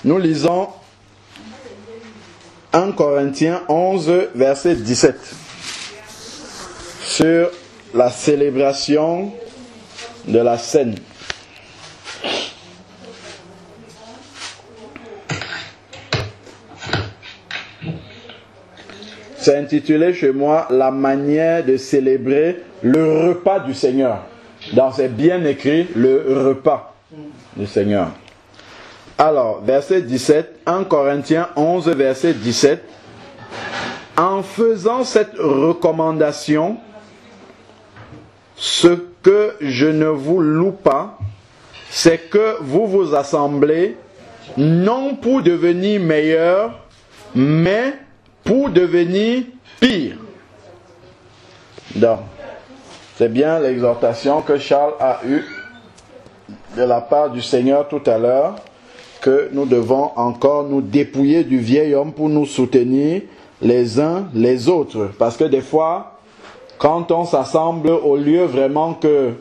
Nous lisons 1 Corinthiens 11, verset 17, sur la célébration de la scène. C'est intitulé chez moi « La manière de célébrer le repas du Seigneur ». Donc c'est bien écrit « le repas du Seigneur ». Alors, verset 17, 1 Corinthiens 11, verset 17. « En faisant cette recommandation, ce que je ne vous loue pas, c'est que vous vous assemblez, non pour devenir meilleurs, mais pour devenir pire. » Donc, c'est bien l'exhortation que Charles a eue de la part du Seigneur tout à l'heure, que nous devons encore nous dépouiller du vieil homme pour nous soutenir les uns les autres. Parce que des fois, quand on s'assemble, au lieu vraiment que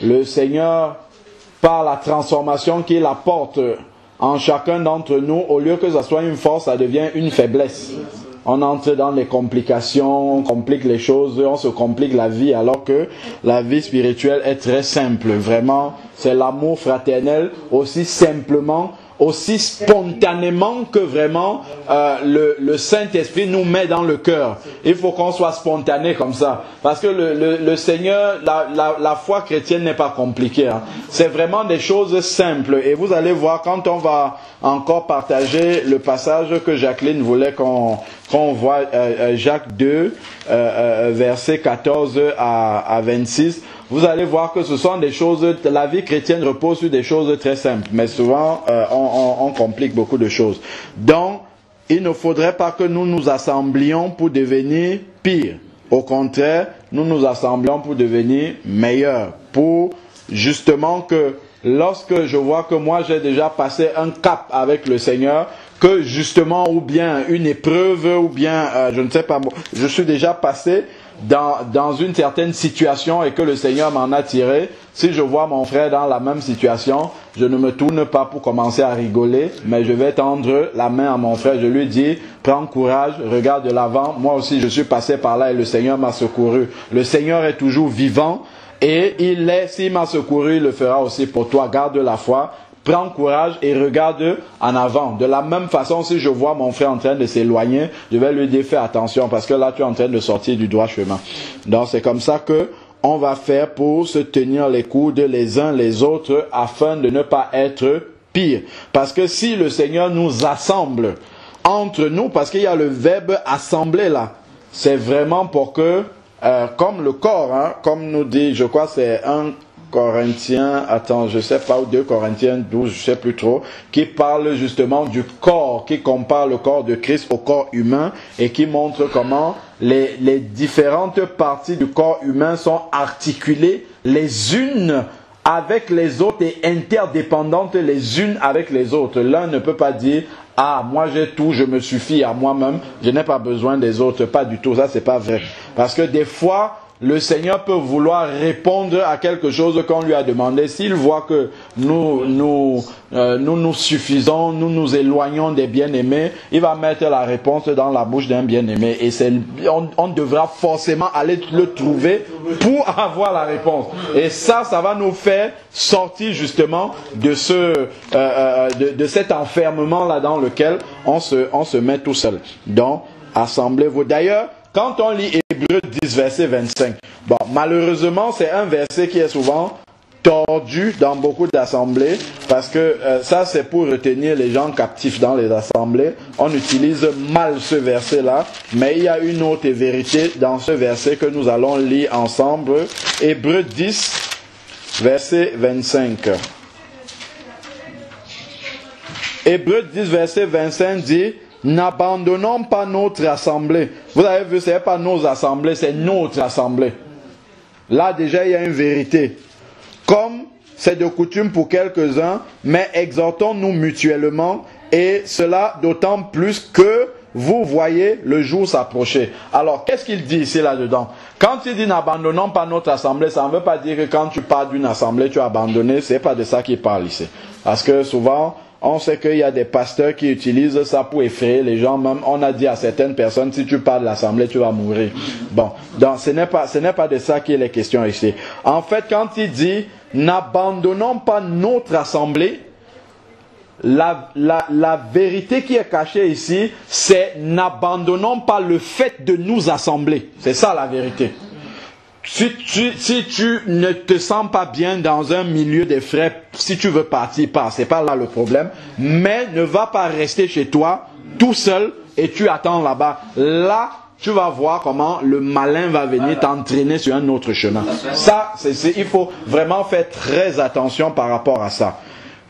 le Seigneur, par la transformation qu'il apporte en chacun d'entre nous, au lieu que ça soit une force, ça devient une faiblesse. On entre dans les complications, on complique les choses, on se complique la vie, alors que la vie spirituelle est très simple. Vraiment, c'est l'amour fraternel aussi simplement, aussi spontanément que vraiment le Saint-Esprit nous met dans le cœur. Il faut qu'on soit spontané comme ça. Parce que le Seigneur, la foi chrétienne n'est pas compliquée. Hein. C'est vraiment des choses simples. Et vous allez voir quand on va encore partager le passage que Jacqueline voulait qu'on voit, Jacques 2, versets 14 à 26. Vous allez voir que ce sont des choses, la vie chrétienne repose sur des choses très simples, mais souvent on complique beaucoup de choses. Donc, il ne faudrait pas que nous nous assemblions pour devenir pires. Au contraire, nous nous assemblions pour devenir meilleurs, pour justement que lorsque je vois que moi j'ai déjà passé un cap avec le Seigneur, que justement, ou bien une épreuve, ou bien, je ne sais pas, je suis déjà passé dans une certaine situation et que le Seigneur m'en a tiré. Si je vois mon frère dans la même situation, je ne me tourne pas pour commencer à rigoler, mais je vais tendre la main à mon frère. Je lui dis, prends courage, regarde de l'avant. Moi aussi, je suis passé par là et le Seigneur m'a secouru. Le Seigneur est toujours vivant et s'il m'a secouru, il le fera aussi pour toi. Garde la foi. Prends courage et regarde en avant. De la même façon, si je vois mon frère en train de s'éloigner, je vais lui dire fais attention parce que là tu es en train de sortir du droit chemin. Donc c'est comme ça que on va faire pour se tenir les coudes les uns les autres afin de ne pas être pire. Parce que si le Seigneur nous assemble entre nous, parce qu'il y a le verbe assembler là, c'est vraiment pour que, comme le corps, hein, comme nous dit, je crois c'est un Corinthiens, je sais pas, ou 2 Corinthiens 12, je sais plus trop, qui parle justement du corps, qui compare le corps de Christ au corps humain et qui montre comment les différentes parties du corps humain sont articulées les unes avec les autres et interdépendantes les unes avec les autres. L'un ne peut pas dire « Ah, moi j'ai tout, je me suffis à moi-même, je n'ai pas besoin des autres ». Pas du tout, ça c'est pas vrai. Parce que des fois, le Seigneur peut vouloir répondre à quelque chose qu'on lui a demandé. S'il voit que nous suffisons, nous nous éloignons des bien-aimés, il va mettre la réponse dans la bouche d'un bien-aimé. Et on devra forcément aller le trouver pour avoir la réponse. Et ça va nous faire sortir justement de cet enfermement-là dans lequel on se met tout seul. Donc, assemblez-vous. D'ailleurs, quand on lit Hébreux 10, verset 25, bon, malheureusement, c'est un verset qui est souvent tordu dans beaucoup d'assemblées, parce que ça, c'est pour retenir les gens captifs dans les assemblées. On utilise mal ce verset-là, mais il y a une autre vérité dans ce verset que nous allons lire ensemble. Hébreux 10, verset 25. Hébreux 10, verset 25 dit... N'abandonnons pas notre assemblée. Vous avez vu, ce n'est pas nos assemblées, c'est notre assemblée. Là déjà, il y a une vérité. Comme c'est de coutume pour quelques-uns, mais exhortons-nous mutuellement, et cela d'autant plus que vous voyez le jour s'approcher. Alors, qu'est-ce qu'il dit ici là-dedans? Quand il dit n'abandonnons pas notre assemblée, ça ne veut pas dire que quand tu pars d'une assemblée, tu as abandonné. C'est pas de ça qu'il parle ici. Parce que souvent, on sait qu'il y a des pasteurs qui utilisent ça pour effrayer les gens. Même, on a dit à certaines personnes, si tu pars de l'assemblée, tu vas mourir. Bon, donc ce n'est pas de ça qu'il est question ici. En fait, quand il dit, n'abandonnons pas notre assemblée, la vérité qui est cachée ici, c'est n'abandonnons pas le fait de nous assembler. C'est ça la vérité. Si tu ne te sens pas bien dans un milieu des frères, si tu veux partir, pars. C'est pas là le problème. Mais ne va pas rester chez toi tout seul et tu attends là-bas. Là, tu vas voir comment le malin va venir t'entraîner sur un autre chemin. Ça, il faut vraiment faire très attention par rapport à ça.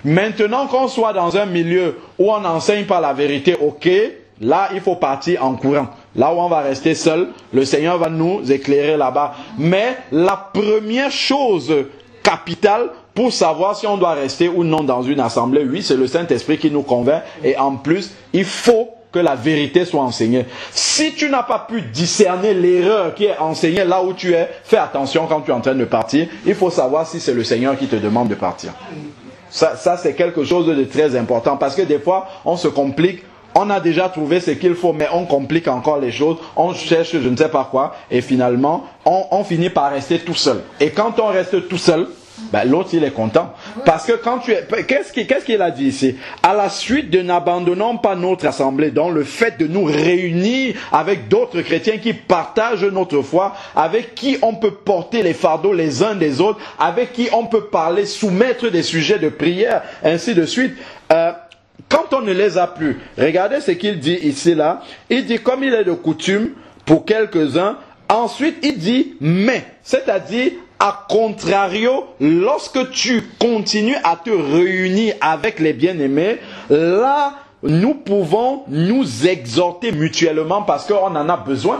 Maintenant qu'on soit dans un milieu où on n'enseigne pas la vérité, ok, là, il faut partir en courant. Là où on va rester seul, le Seigneur va nous éclairer là-bas. Mais la première chose capitale pour savoir si on doit rester ou non dans une assemblée, oui, c'est le Saint-Esprit qui nous convainc. Et en plus, il faut que la vérité soit enseignée. Si tu n'as pas pu discerner l'erreur qui est enseignée là où tu es, fais attention quand tu es en train de partir. Il faut savoir si c'est le Seigneur qui te demande de partir. Ça c'est quelque chose de très important. Parce que des fois, on se complique. On a déjà trouvé ce qu'il faut, mais on complique encore les choses. On cherche je ne sais pas quoi. Et finalement, on finit par rester tout seul. Et quand on reste tout seul, ben, l'autre il est content. Parce que quand tu es... Qu'est-ce qu'il a dit ici? À la suite de n'abandonnons pas notre assemblée, dans le fait de nous réunir avec d'autres chrétiens qui partagent notre foi, avec qui on peut porter les fardeaux les uns des autres, avec qui on peut parler, soumettre des sujets de prière, ainsi de suite. Quand on ne les a plus, regardez ce qu'il dit ici là. Il dit comme il est de coutume pour quelques-uns. Ensuite il dit mais, c'est-à-dire à contrario, lorsque tu continues à te réunir avec les bien-aimés, là nous pouvons nous exhorter mutuellement parce qu'on en a besoin.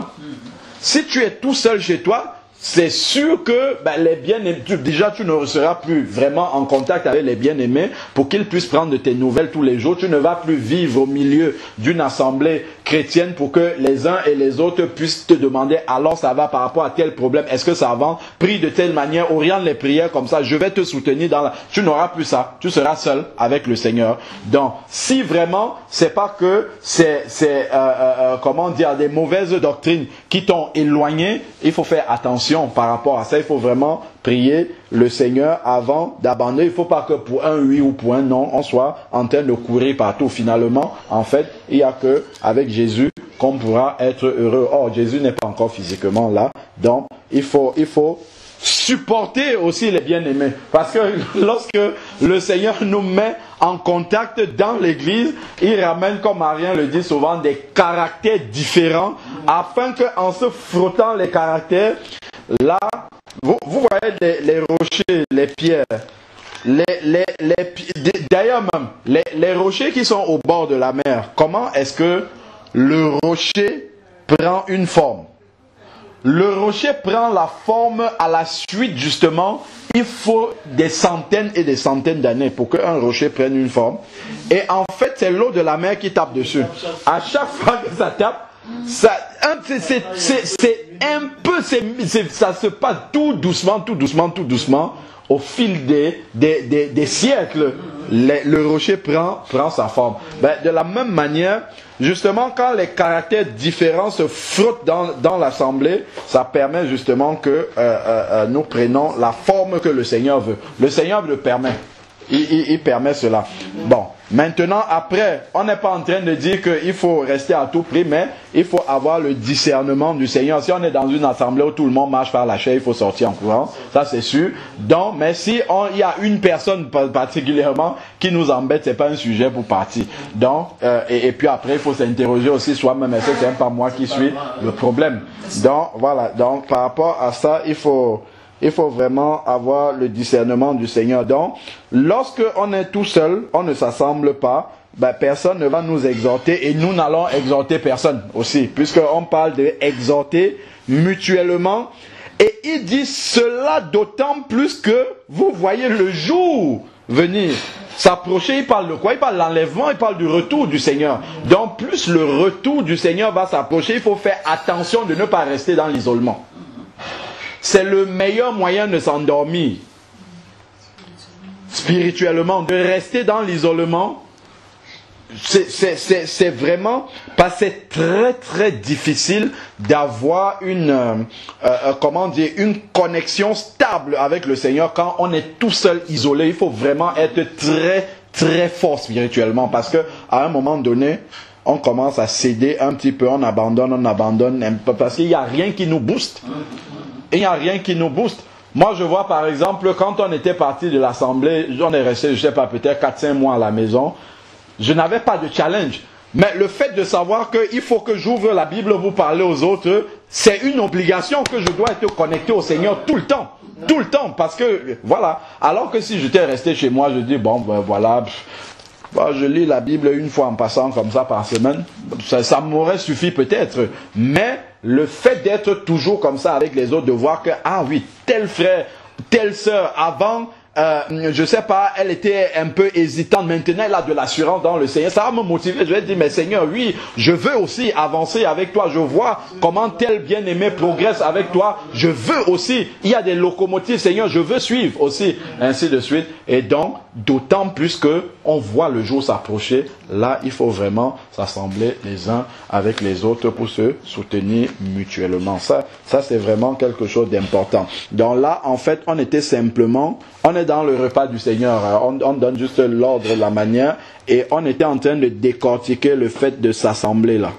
Si tu es tout seul chez toi, c'est sûr que les bien-aimés, déjà tu ne seras plus vraiment en contact avec les bien-aimés pour qu'ils puissent prendre de tes nouvelles tous les jours. Tu ne vas plus vivre au milieu d'une assemblée chrétienne pour que les uns et les autres puissent te demander alors ça va par rapport à tel problème, est-ce que ça avance, prie de telle manière, oriente les prières comme ça, je vais te soutenir dans la... Tu n'auras plus ça, tu seras seul avec le Seigneur. Donc si vraiment c'est pas que comment dire, des mauvaises doctrines qui t'ont éloigné, il faut faire attention par rapport à ça. Il faut vraiment prier le Seigneur avant d'abandonner. Il ne faut pas que pour un oui ou pour un non, on soit en train de courir partout. Finalement, en fait, il n'y a que avec Jésus qu'on pourra être heureux. Or, Jésus n'est pas encore physiquement là. Donc, il faut supporter aussi les bien-aimés. Parce que lorsque le Seigneur nous met en contact dans l'église, il ramène, comme Marien le dit souvent, des caractères différents, afin qu'en se frottant les caractères, là, vous voyez les rochers, les pierres, d'ailleurs même, les rochers qui sont au bord de la mer, comment est-ce que le rocher prend une forme? Le rocher prend la forme à la suite, justement, il faut des centaines et des centaines d'années pour qu'un rocher prenne une forme. Et en fait, c'est l'eau de la mer qui tape dessus. À chaque fois que ça tape, ça se passe tout doucement, au fil des siècles, le rocher prend sa forme. De la même manière, justement, quand les caractères différents se frottent dans l'assemblée, ça permet justement que nous prenions la forme que le Seigneur veut. Le Seigneur le permet. Il permet cela. Bon, maintenant, après, on n'est pas en train de dire qu'il faut rester à tout prix, mais il faut avoir le discernement du Seigneur. Si on est dans une assemblée où tout le monde marche par la chair, il faut sortir en courant, ça c'est sûr. Donc, mais si il y a une personne particulièrement qui nous embête, c'est pas un sujet pour partir. Donc, et puis après, il faut s'interroger aussi soi-même, est-ce que c'est pas moi qui suis le problème? Donc, voilà. Donc, par rapport à ça, il faut vraiment avoir le discernement du Seigneur. Donc, lorsque on est tout seul, on ne s'assemble pas, personne ne va nous exhorter et nous n'allons exhorter personne aussi, puisqu'on parle de exhorter mutuellement. Et il dit cela d'autant plus que vous voyez le jour venir. S'approcher, il parle de quoi? Il parle de l'enlèvement, il parle du retour du Seigneur. Donc plus le retour du Seigneur va s'approcher, il faut faire attention de ne pas rester dans l'isolement. C'est le meilleur moyen de s'endormir spirituellement, de rester dans l'isolement. C'est vraiment, parce que c'est très très difficile d'avoir une connexion stable avec le Seigneur quand on est tout seul isolé. Il faut vraiment être très très fort spirituellement, parce que à un moment donné on commence à céder un petit peu, on abandonne un peu, parce qu'il n'y a rien qui nous booste. Il n'y a rien qui nous booste. Moi, je vois par exemple, quand on était parti de l'assemblée, on est resté, je sais pas, peut-être 4-5 mois à la maison. Je n'avais pas de challenge. Mais le fait de savoir qu'il faut que j'ouvre la Bible pour parler aux autres, c'est une obligation que je dois être connecté au Seigneur tout le temps. Tout le temps. Parce que, voilà. Alors que si j'étais resté chez moi, je dis, bon, ben voilà, je lis la Bible une fois en passant comme ça par semaine. Ça m'aurait suffi peut-être. Mais le fait d'être toujours comme ça avec les autres, de voir que, ah oui, tel frère, telle sœur, avant, je sais pas, elle était un peu hésitante. Maintenant, elle a de l'assurance dans le Seigneur. Ça va me motiver. Je vais dire, mais Seigneur, oui, je veux aussi avancer avec toi. Je vois comment tel bien-aimé progresse avec toi. Je veux aussi. Il y a des locomotives, Seigneur, je veux suivre aussi. Ainsi de suite. Et donc, d'autant plus que on voit le jour s'approcher. Là, il faut vraiment s'assembler les uns avec les autres pour se soutenir mutuellement. Ça c'est vraiment quelque chose d'important. Donc là, en fait, on est dans le repas du Seigneur. On donne juste l'ordre, la manière, et on était en train de décortiquer le fait de s'assembler là.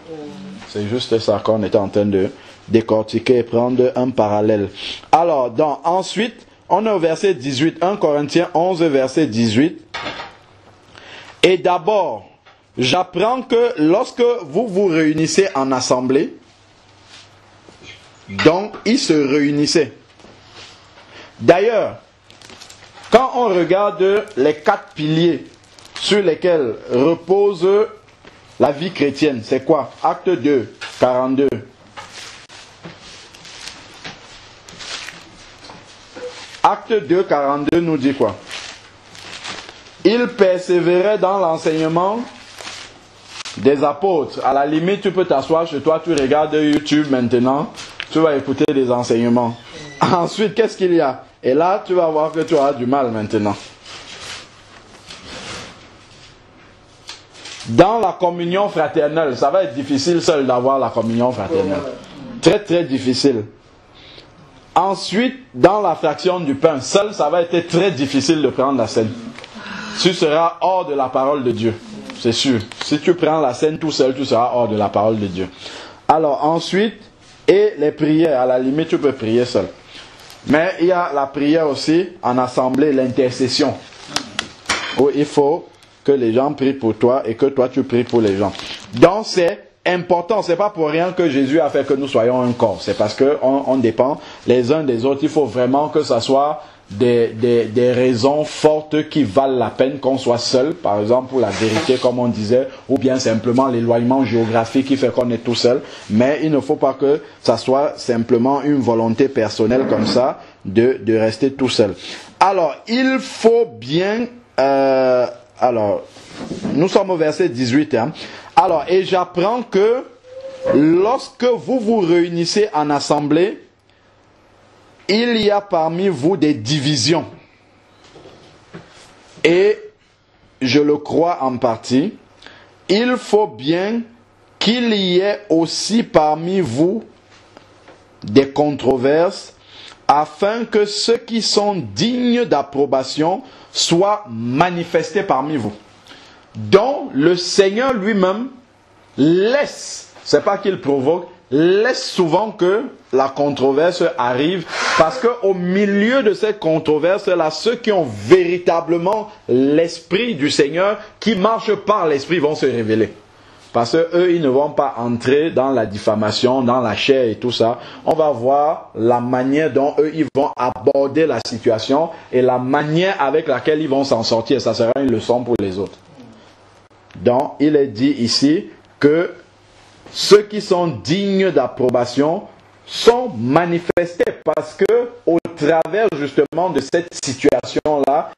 C'est juste ça qu'on était en train de décortiquer et prendre un parallèle. Alors, ensuite, on est au verset 18, 1 Corinthiens 11, verset 18. Et d'abord, j'apprends que lorsque vous vous réunissez en assemblée, donc ils se réunissaient. D'ailleurs, quand on regarde les 4 piliers sur lesquels repose la vie chrétienne, c'est quoi? Acte 2, 42. Acte 2, 42 nous dit quoi? Il persévérait dans l'enseignement des apôtres. À la limite, tu peux t'asseoir chez toi, tu regardes YouTube maintenant, tu vas écouter des enseignements. Ensuite, qu'est-ce qu'il y a? Et là, tu vas voir que tu auras du mal maintenant. Dans la communion fraternelle, ça va être difficile seul d'avoir la communion fraternelle. Très très difficile. Ensuite, dans la fraction du pain, seul, ça va être très difficile de prendre la scène. Tu seras hors de la parole de Dieu. C'est sûr. Si tu prends la scène tout seul, tu seras hors de la parole de Dieu. Alors ensuite, et les prières, à la limite, tu peux prier seul. Mais il y a la prière aussi en assemblée, l'intercession. Où il faut que les gens prient pour toi et que toi tu pries pour les gens. Donc c'est important, c'est pas pour rien que Jésus a fait que nous soyons un corps. C'est parce que on dépend les uns des autres. Il faut vraiment que ça soit des raisons fortes qui valent la peine qu'on soit seul, par exemple pour la vérité comme on disait, ou bien simplement l'éloignement géographique qui fait qu'on est tout seul. Mais il ne faut pas que ça soit simplement une volonté personnelle comme ça de rester tout seul. Alors il faut bien alors nous sommes au verset 18 hein. Alors et j'apprends que lorsque vous vous réunissez en assemblée, il y a parmi vous des divisions. Et je le crois en partie. Il faut bien qu'il y ait aussi parmi vous des controverses, afin que ceux qui sont dignes d'approbation soient manifestés parmi vous. Donc le Seigneur lui-même laisse, c'est pas qu'il provoque, laisse souvent que la controverse arrive, parce que au milieu de cette controverse-là, ceux qui ont véritablement l'esprit du Seigneur, qui marchent par l'esprit, vont se révéler. Parce que eux, ils ne vont pas entrer dans la diffamation, dans la chair et tout ça. On va voir la manière dont eux, ils vont aborder la situation et la manière avec laquelle ils vont s'en sortir. Ça sera une leçon pour les autres. Donc, il est dit ici que ceux qui sont dignes d'approbation sont manifestés, parce que au travers justement de cette situation-là,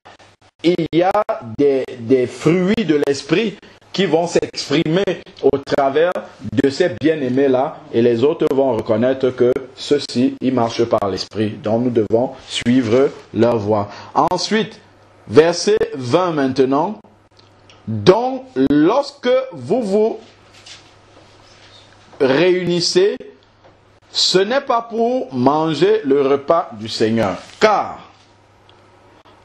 il y a des fruits de l'esprit qui vont s'exprimer au travers de ces bien-aimés-là, et les autres vont reconnaître que ceux-ci, ils marchent par l'esprit. Donc nous devons suivre leur voie. Ensuite, verset 20 maintenant. Donc, lorsque vous vous réunissez, ce n'est pas pour manger le repas du Seigneur. Car,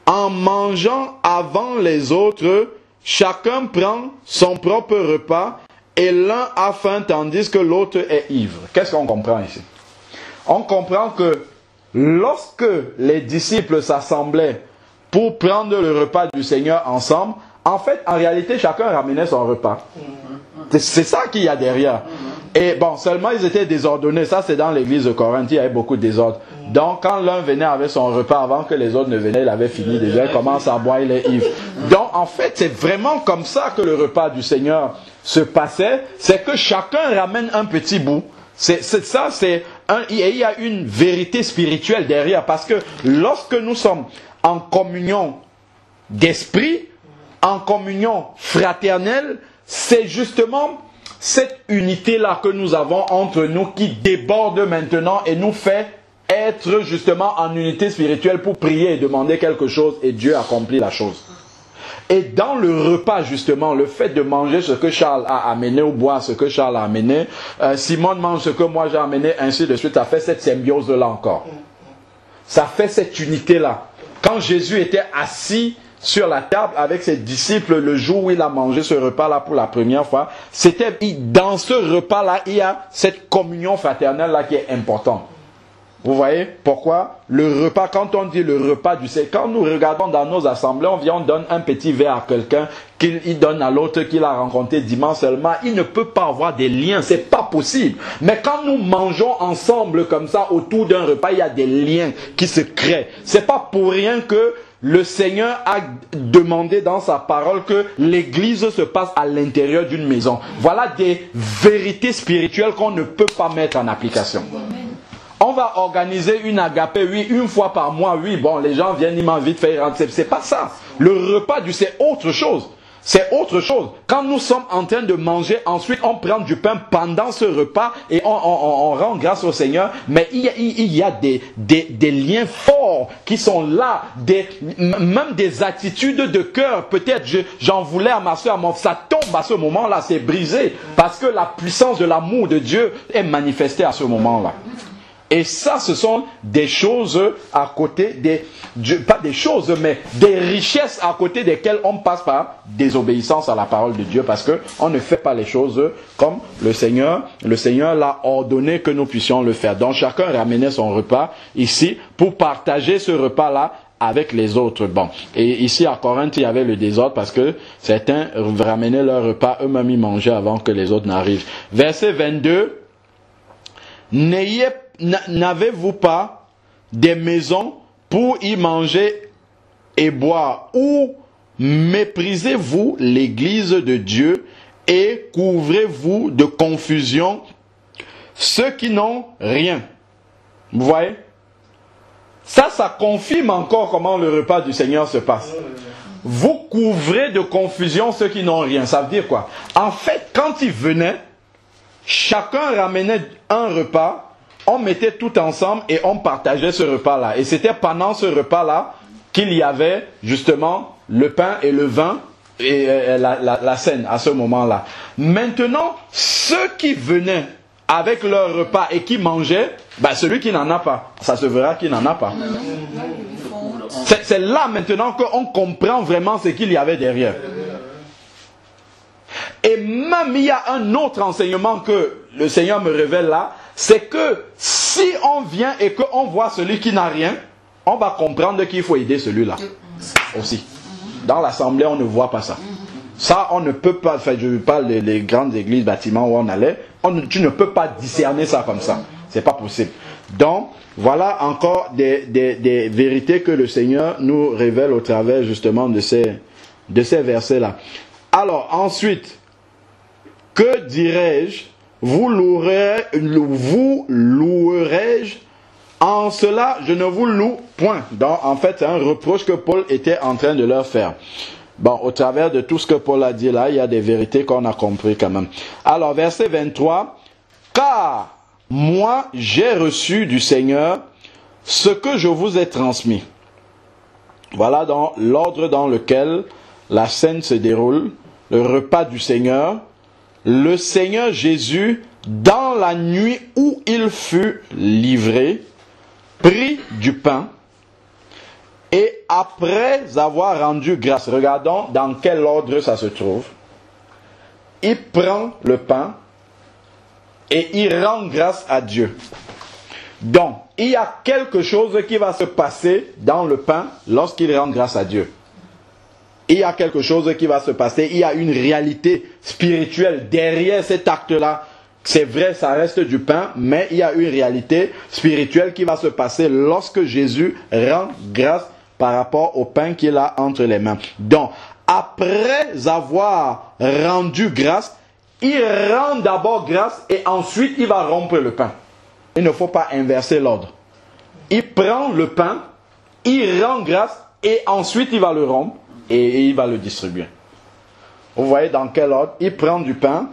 en mangeant avant les autres, chacun prend son propre repas et l'un a faim tandis que l'autre est ivre. Qu'est-ce qu'on comprend ici? On comprend que lorsque les disciples s'assemblaient pour prendre le repas du Seigneur ensemble, en fait, en réalité, chacun ramenait son repas. C'est ça qu'il y a derrière. Et bon, seulement ils étaient désordonnés. Ça, c'est dans l'église de Corinthe, il y avait beaucoup de désordre. Donc, quand l'un venait avec son repas avant que les autres ne venaient, il avait fini déjà, il commence à boire, il est ivre. Donc, en fait, c'est vraiment comme ça que le repas du Seigneur se passait. C'est que chacun ramène un petit bout. Il y a une vérité spirituelle derrière. Parce que lorsque nous sommes en communion d'esprit, en communion fraternelle, c'est justement cette unité-là que nous avons entre nous qui déborde maintenant et nous fait être justement en unité spirituelle pour prier et demander quelque chose, et Dieu accomplit la chose. Et dans le repas justement, le fait de manger ce que Charles a amené ou boire ce que Charles a amené, Simone mange ce que moi j'ai amené, ainsi de suite, ça fait cette symbiose-là encore. Ça fait cette unité-là. Quand Jésus était assis sur la table avec ses disciples le jour où il a mangé ce repas-là pour la première fois, c'était dans ce repas-là, il y a cette communion fraternelle-là qui est importante. Vous voyez pourquoi le repas, quand on dit le repas du Seigneur, quand nous regardons dans nos assemblées, on donne un petit verre à quelqu'un, qu'il donne à l'autre qu'il a rencontré dimanche seulement, il ne peut pas avoir des liens, c'est pas possible. Mais quand nous mangeons ensemble comme ça autour d'un repas, il y a des liens qui se créent. C'est pas pour rien que le Seigneur a demandé dans sa parole que l'église se passe à l'intérieur d'une maison. Voilà des vérités spirituelles qu'on ne peut pas mettre en application. On va organiser une agapé, oui, une fois par mois, oui, bon, les gens viennent, ils m'invitent, faire rentrer. C'est pas ça. Le repas c'est autre chose. C'est autre chose. Quand nous sommes en train de manger, ensuite on prend du pain pendant ce repas et on rend grâce au Seigneur. Mais il y a des liens forts qui sont là, même des attitudes de cœur. Peut-être j'en voulais à ma soeur, ça tombe à ce moment-là, c'est brisé. Parce que la puissance de l'amour de Dieu est manifestée à ce moment-là. Et ça, ce sont des choses à côté pas des choses, mais des richesses à côté desquelles on passe par désobéissance à la parole de Dieu, parce que on ne fait pas les choses comme le Seigneur l'a ordonné que nous puissions le faire. Donc chacun ramenait son repas ici pour partager ce repas-là avec les autres. Bon. Et ici à Corinthe, il y avait le désordre parce que certains ramenaient leur repas, eux-mêmes ils mangeaient avant que les autres n'arrivent. Verset 22. N'avez-vous pas des maisons pour y manger et boire, ou méprisez-vous l'église de Dieu et couvrez-vous de confusion ceux qui n'ont rien? Vous voyez? Ça confirme encore comment le repas du Seigneur se passe. Vous couvrez de confusion ceux qui n'ont rien. Ça veut dire quoi? En fait, quand ils venaient, chacun ramenait un repas, on mettait tout ensemble et on partageait ce repas-là. Et c'était pendant ce repas-là qu'il y avait justement le pain et le vin et la scène à ce moment-là. Maintenant, ceux qui venaient avec leur repas et qui mangeaient, celui qui n'en a pas, ça se verra qu'il n'en a pas. C'est là maintenant qu'on comprend vraiment ce qu'il y avait derrière. Et même il y a un autre enseignement que le Seigneur me révèle là, c'est que si on vient et qu'on voit celui qui n'a rien, on va comprendre qu'il faut aider celui-là aussi. Dans l'assemblée, on ne voit pas ça. Ça, on ne peut pas, je parle des grandes églises, bâtiments où on allait, tu ne peux pas discerner ça comme ça. C'est pas possible. Donc, voilà encore des vérités que le Seigneur nous révèle au travers justement de ces versets-là. Alors, ensuite, que dirais-je? Vous louerai-je En cela, je ne vous loue point. Donc, en fait, c'est un reproche que Paul était en train de leur faire. Bon, au travers de tout ce que Paul a dit là, il y a des vérités qu'on a compris quand même. Alors, verset 23. Car moi, j'ai reçu du Seigneur ce que je vous ai transmis. Voilà dans l'ordre dans lequel la scène se déroule, le repas du Seigneur. Le Seigneur Jésus, dans la nuit où il fut livré, prit du pain et après avoir rendu grâce, regardons dans quel ordre ça se trouve, il prend le pain et il rend grâce à Dieu. Donc, il y a quelque chose qui va se passer dans le pain lorsqu'il rend grâce à Dieu. Il y a quelque chose qui va se passer, il y a une réalité spirituelle derrière cet acte-là. C'est vrai, ça reste du pain, mais il y a une réalité spirituelle qui va se passer lorsque Jésus rend grâce par rapport au pain qu'il a entre les mains. Donc, après avoir rendu grâce, il rend d'abord grâce et ensuite il va rompre le pain. Il ne faut pas inverser l'ordre. Il prend le pain, il rend grâce et ensuite il va le rompre et il va le distribuer. Vous voyez dans quel ordre? Il prend du pain,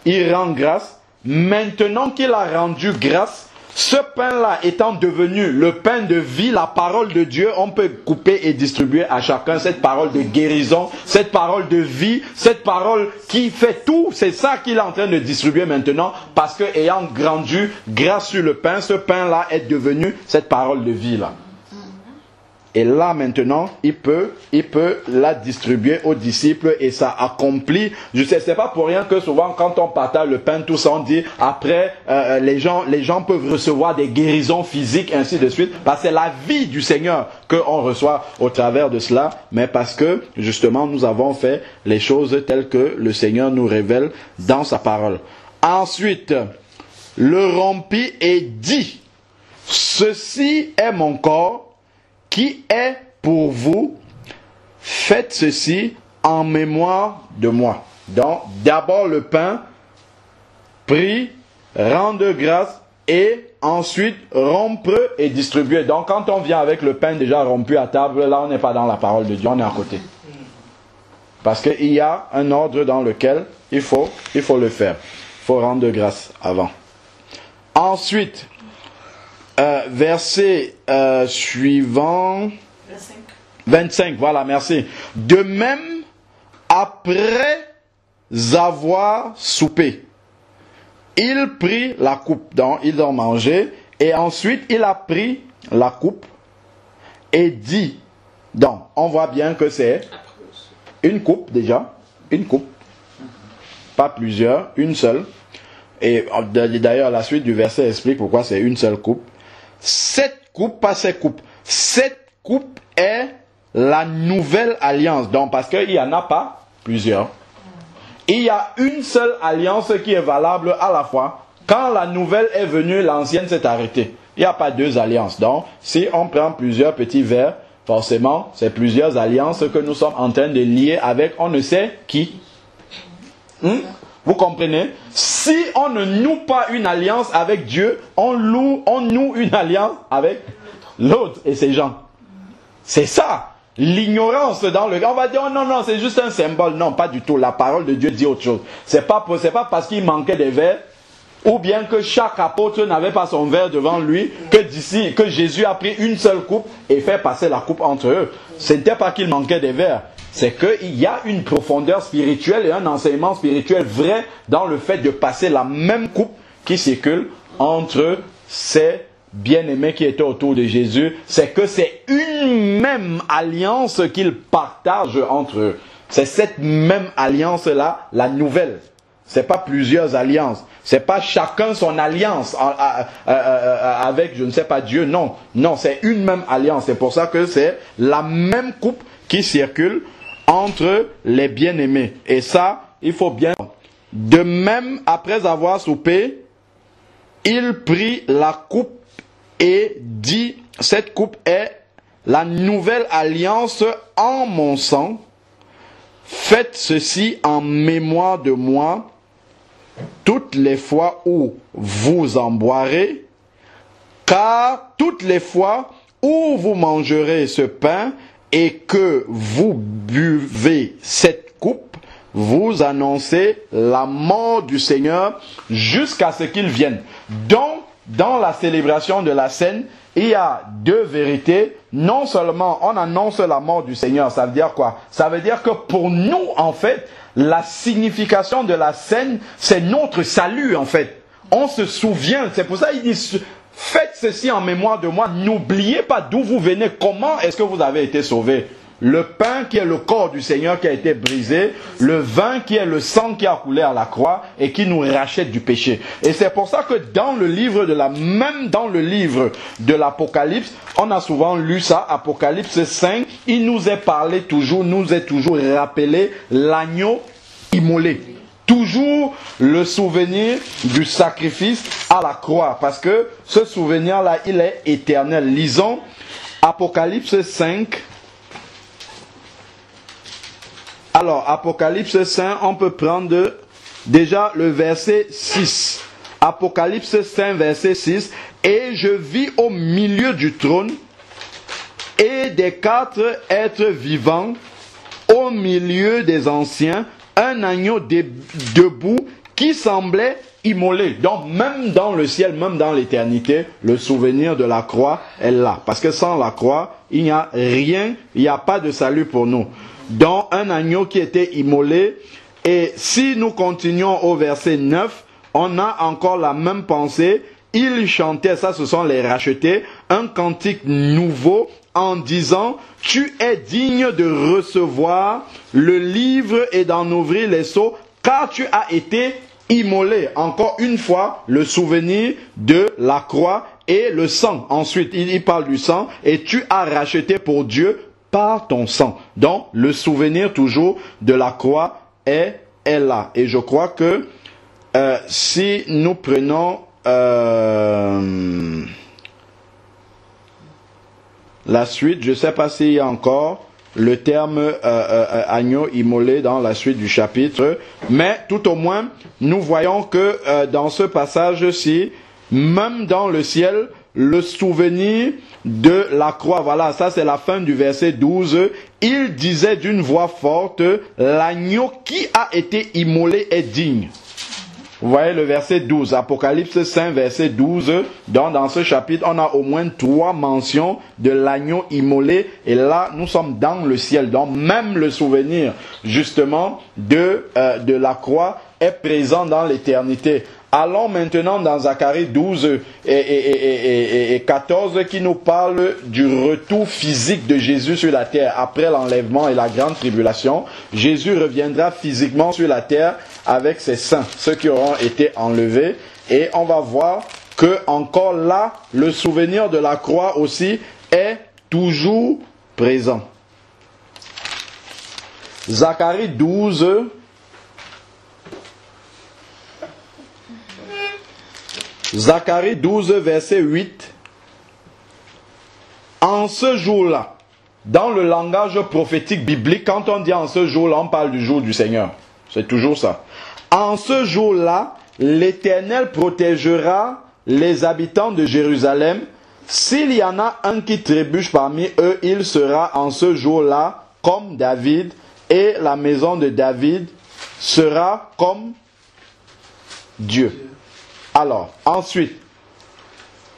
il rend grâce. Maintenant qu'il a rendu grâce, ce pain-là étant devenu le pain de vie, la parole de Dieu, on peut couper et distribuer à chacun cette parole de guérison, cette parole de vie, cette parole qui fait tout. C'est ça qu'il est en train de distribuer maintenant, parce que ayant rendu grâce sur le pain, ce pain-là est devenu cette parole de vie-là. Et là maintenant, il peut la distribuer aux disciples et ça accomplit. Je sais, c'est pas pour rien que souvent quand on partage le pain, tout ça, on dit après les gens peuvent recevoir des guérisons physiques, ainsi de suite. Parce que c'est la vie du Seigneur qu'on reçoit au travers de cela, mais parce que justement nous avons fait les choses telles que le Seigneur nous révèle dans sa parole. Ensuite, le rompit et dit, ceci est mon corps qui est pour vous, faites ceci en mémoire de moi. Donc, d'abord le pain, pris, rendre grâce et ensuite rompre et distribuer. Donc, quand on vient avec le pain déjà rompu à table, là on n'est pas dans la parole de Dieu, on est à côté. Parce qu'il y a un ordre dans lequel il faut le faire. Il faut rendre grâce avant. Ensuite, verset suivant 25, voilà, merci. De même, après avoir soupé, il prit la coupe, donc ils ont mangé, et ensuite il a pris la coupe et dit, donc on voit bien que c'est une coupe déjà, une coupe, pas plusieurs, une seule. Et d'ailleurs la suite du verset explique pourquoi c'est une seule coupe. Cette coupe, pas ces coupes. Cette coupe est la nouvelle alliance. Donc, parce qu'il n'y en a pas plusieurs. Il y a une seule alliance qui est valable à la fois. Quand la nouvelle est venue, l'ancienne s'est arrêtée. Il n'y a pas deux alliances. Donc, si on prend plusieurs petits verres, forcément, c'est plusieurs alliances que nous sommes en train de lier avec on ne sait qui. Vous comprenez? Si on ne noue pas une alliance avec Dieu, on noue une alliance avec l'autre et ses gens. C'est ça. L'ignorance dans le... On va dire, oh non, c'est juste un symbole. Non, pas du tout. La parole de Dieu dit autre chose. C'est pas parce qu'il manquait des verres, ou bien que chaque apôtre n'avait pas son verre devant lui, que Jésus a pris une seule coupe et fait passer la coupe entre eux. Ce n'était pas qu'il manquait des verres. C'est qu'il y a une profondeur spirituelle et un enseignement spirituel vrai dans le fait de passer la même coupe qui circule entre ces bien-aimés qui étaient autour de Jésus. C'est que c'est une même alliance qu'ils partagent entre eux. C'est cette même alliance-là, la nouvelle. C'est pas plusieurs alliances. C'est pas chacun son alliance avec, je ne sais pas, Dieu. Non, c'est une même alliance. C'est pour ça que c'est la même coupe qui circule entre les bien-aimés. Et ça, il faut bien. De même, après avoir soupé, il prit la coupe et dit, cette coupe est la nouvelle alliance en mon sang. Faites ceci en mémoire de moi toutes les fois où vous en boirez. Car toutes les fois où vous mangerez ce pain et que vous buvez cette coupe, vous annoncez la mort du Seigneur jusqu'à ce qu'il vienne. Donc, dans la célébration de la scène, il y a deux vérités. Non seulement on annonce la mort du Seigneur, ça veut dire quoi? Ça veut dire que pour nous, en fait, la signification de la scène, c'est notre salut, en fait. On se souvient, c'est pour ça qu'il dit, faites ceci en mémoire de moi, n'oubliez pas d'où vous venez, comment est-ce que vous avez été sauvés. Le pain qui est le corps du Seigneur qui a été brisé, le vin qui est le sang qui a coulé à la croix et qui nous rachète du péché. Et c'est pour ça que dans le livre même dans le livre de l'Apocalypse, on a souvent lu ça, Apocalypse 5, il nous est parlé toujours, nous est toujours rappelé l'agneau immolé. Toujours le souvenir du sacrifice à la croix, parce que ce souvenir-là, il est éternel. Lisons Apocalypse 5. Alors, Apocalypse 5, on peut prendre déjà le verset 6. Apocalypse 5, verset 6. Et je vis au milieu du trône et des 4 êtres vivants, au milieu des anciens, un agneau debout qui semblait immolé. Donc, même dans le ciel, même dans l'éternité, le souvenir de la croix est là. Parce que sans la croix, il n'y a rien, il n'y a pas de salut pour nous. Donc, un agneau qui était immolé. Et si nous continuons au verset 9, on a encore la même pensée. Ils chantaient, ça ce sont les rachetés, un cantique nouveau en disant, tu es digne de recevoir le livre et d'en ouvrir les sceaux, car tu as été immolé. Encore une fois, le souvenir de la croix et le sang. Ensuite, il parle du sang, et tu as racheté pour Dieu par ton sang. Donc, le souvenir toujours de la croix est là. Et je crois que si nous prenons la suite, je ne sais pas s'il y a encore le terme agneau immolé dans la suite du chapitre, mais tout au moins, nous voyons que dans ce passage-ci, même dans le ciel, le souvenir de la croix, voilà, ça c'est la fin du verset 12, il disait d'une voix forte, l'agneau qui a été immolé est digne. Vous voyez le verset 12, Apocalypse 5, verset 12. Donc dans ce chapitre, on a au moins 3 mentions de l'agneau immolé. Et là, nous sommes dans le ciel. Donc même le souvenir, justement, de la croix est présent dans l'éternité. Allons maintenant dans Zacharie 12 et 14 qui nous parle du retour physique de Jésus sur la terre après l'enlèvement et la grande tribulation. Jésus reviendra physiquement sur la terre avec ses saints, ceux qui auront été enlevés. Et on va voir que encore là, le souvenir de la croix aussi est toujours présent. Zacharie 12. Zacharie 12, verset 8. En ce jour-là, dans le langage prophétique biblique, quand on dit en ce jour-là, on parle du jour du Seigneur. C'est toujours ça. En ce jour-là, l'Éternel protégera les habitants de Jérusalem. S'il y en a un qui trébuche parmi eux, il sera en ce jour-là comme David, et la maison de David sera comme Dieu. Alors, ensuite,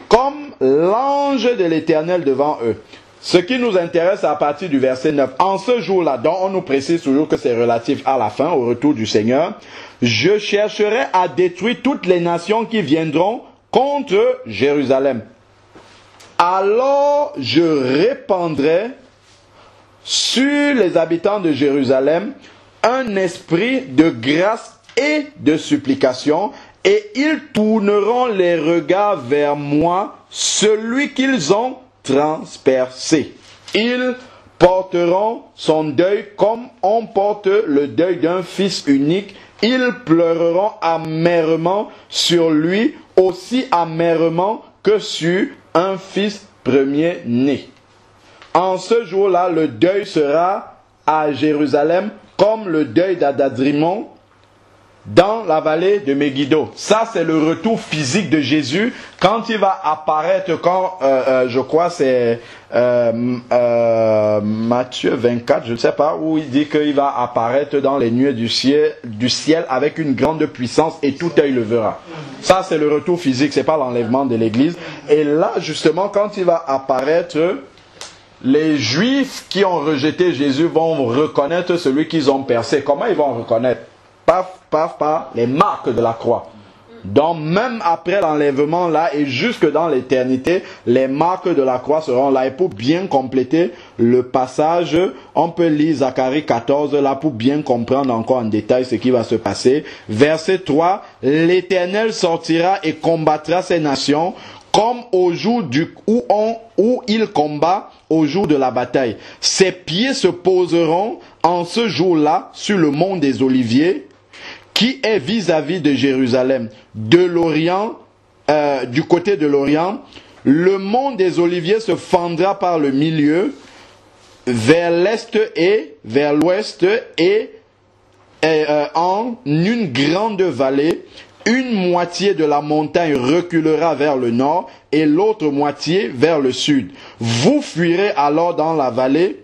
comme l'ange de l'Éternel devant eux. Ce qui nous intéresse à partir du verset 9. En ce jour-là, dont on nous précise toujours que c'est relatif à la fin, au retour du Seigneur, je chercherai à détruire toutes les nations qui viendront contre Jérusalem. Alors je répandrai sur les habitants de Jérusalem un esprit de grâce et de supplication, et ils tourneront les regards vers moi, celui qu'ils ont transpercé. Ils porteront son deuil comme on porte le deuil d'un fils unique. Ils pleureront amèrement sur lui, aussi amèrement que sur un fils premier-né. En ce jour-là, le deuil sera à Jérusalem comme le deuil d'Adadrimon, dans la vallée de Megiddo. Ça, c'est le retour physique de Jésus quand il va apparaître, quand, je crois, c'est Matthieu 24, je ne sais pas, où il dit qu'il va apparaître dans les nuées du ciel avec une grande puissance et tout œil le verra. Ça, c'est le retour physique, c'est pas l'enlèvement de l'église. Et là, justement, quand il va apparaître, les Juifs qui ont rejeté Jésus vont reconnaître celui qu'ils ont percé. Comment ils vont reconnaître? Par les marques de la croix. Donc même après l'enlèvement là et jusque dans l'éternité, les marques de la croix seront là. Et pour bien compléter le passage, on peut lire Zacharie 14 là pour bien comprendre encore en détail ce qui va se passer. Verset 3, l'Éternel sortira et combattra ces nations comme au jour où il combat au jour de la bataille. Ses pieds se poseront en ce jour-là sur le mont des Oliviers, qui est vis-à-vis de Jérusalem. De l'Orient, du côté de l'Orient, le mont des Oliviers se fendra par le milieu, vers l'est et vers l'ouest, et en une grande vallée. Une moitié de la montagne reculera vers le nord et l'autre moitié vers le sud. Vous fuirez alors dans la vallée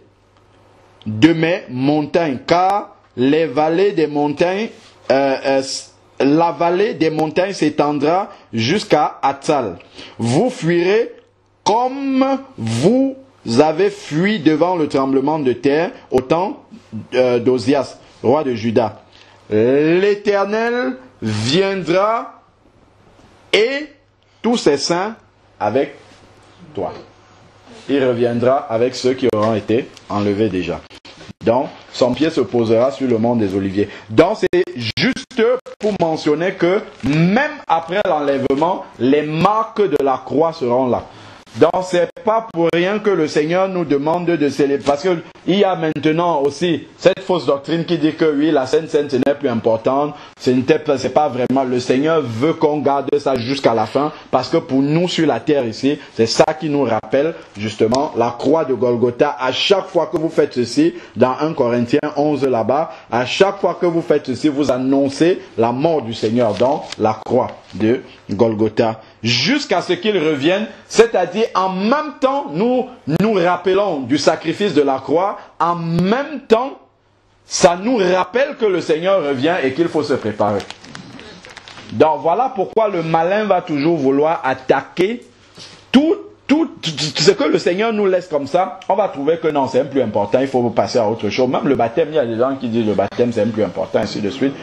de mes montagnes, car les vallées des montagnes, la vallée des montagnes s'étendra jusqu'à Atsal. Vous fuirez comme vous avez fui devant le tremblement de terre au temps d'Osias, roi de Juda. L'Éternel viendra et tous ses saints avec toi. Il reviendra avec ceux qui auront été enlevés déjà. Donc, son pied se posera sur le mont des Oliviers. Donc, c'est juste pour mentionner que même après l'enlèvement, les marques de la croix seront là. Donc, c'est pas pour rien que le Seigneur nous demande de célébrer. Parce qu'il y a maintenant aussi cette fausse doctrine qui dit que oui, la Sainte Seine, ce n'est plus important. C'est pas vraiment. Le Seigneur veut qu'on garde ça jusqu'à la fin. Parce que pour nous sur la terre ici, c'est ça qui nous rappelle justement la croix de Golgotha. À chaque fois que vous faites ceci, dans 1 Corinthiens 11 là-bas, à chaque fois que vous faites ceci, vous annoncez la mort du Seigneur dans la croix de Golgotha. Jusqu'à ce qu'il revienne, c'est-à-dire en même temps, nous rappelons du sacrifice de la croix, en même temps, ça nous rappelle que le Seigneur revient et qu'il faut se préparer. Donc voilà pourquoi le malin va toujours vouloir attaquer tout ce que le Seigneur nous laisse comme ça. On va trouver que non, c'est un plus important, il faut passer à autre chose. Même le baptême, il y a des gens qui disent le baptême c'est un plus important, ainsi de suite.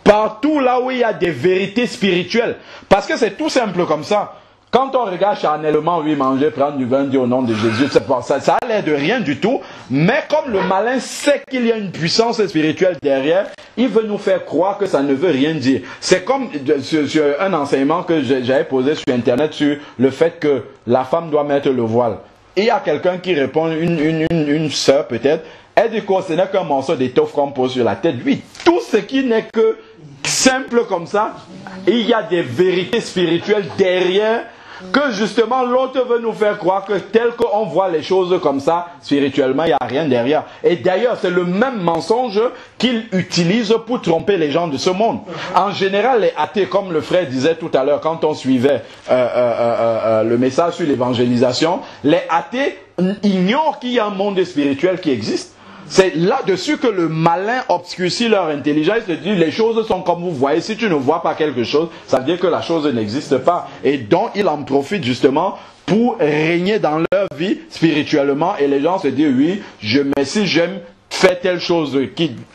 Partout là où il y a des vérités spirituelles. Parce que c'est tout simple comme ça. Quand on regarde charnellement, oui, manger, prendre du vin, dire au nom de Jésus, ça a l'air de rien du tout. Mais comme le malin sait qu'il y a une puissance spirituelle derrière, il veut nous faire croire que ça ne veut rien dire. C'est comme sur un enseignement que j'avais posé sur Internet sur le fait que la femme doit mettre le voile. Et il y a quelqu'un qui répond, une sœur peut-être, elle dit que ce n'est qu'un morceau d'étoffe qu'on pose sur la tête. Oui, tout ce qui n'est que simple comme ça, il y a des vérités spirituelles derrière que justement l'autre veut nous faire croire que tel qu'on voit les choses comme ça, spirituellement, il n'y a rien derrière. Et d'ailleurs, c'est le même mensonge qu'il utilise pour tromper les gens de ce monde. En général, les athées, comme le frère disait tout à l'heure, quand on suivait le message sur l'évangélisation, les athées ignorent qu'il y a un monde spirituel qui existe. C'est là-dessus que le malin obscurcit leur intelligence. Il se dit, les choses sont comme vous voyez. Si tu ne vois pas quelque chose, ça veut dire que la chose n'existe pas. Et donc, il en profite justement pour régner dans leur vie spirituellement. Et les gens se disent, oui, mais si j'aime faire telle chose,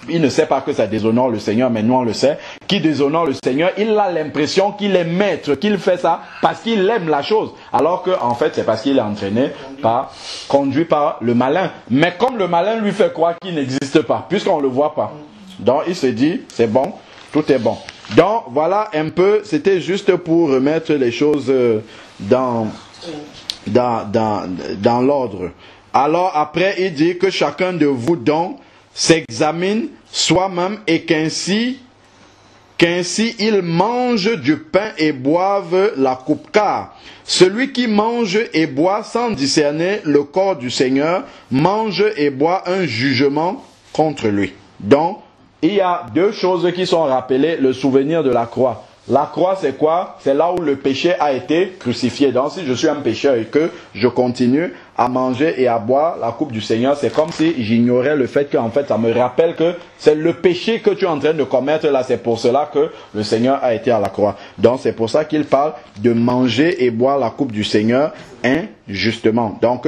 il ne sait pas que ça déshonore le Seigneur, mais nous on le sait, qui déshonore le Seigneur, il a l'impression qu'il est maître, qu'il fait ça parce qu'il aime la chose. Alors que en fait, c'est parce qu'il est entraîné conduit par le malin. Mais comme le malin lui fait croire qu'il n'existe pas, puisqu'on ne le voit pas. Donc il se dit, c'est bon, tout est bon. Donc voilà un peu, c'était juste pour remettre les choses dans l'ordre. Alors après, il dit que chacun de vous donc s'examine soi-même et qu'ainsi il mange du pain et boive la coupe. Car celui qui mange et boit sans discerner le corps du Seigneur mange et boit un jugement contre lui. Donc, il y a deux choses qui sont rappelées, le souvenir de la croix. La croix, c'est quoi? C'est là où le péché a été crucifié. Donc, si je suis un pécheur et que je continue à manger et à boire la coupe du Seigneur, c'est comme si j'ignorais le fait qu'en fait, ça me rappelle que c'est le péché que tu es en train de commettre là. C'est pour cela que le Seigneur a été à la croix. Donc, c'est pour ça qu'il parle de manger et boire la coupe du Seigneur injustement. Donc,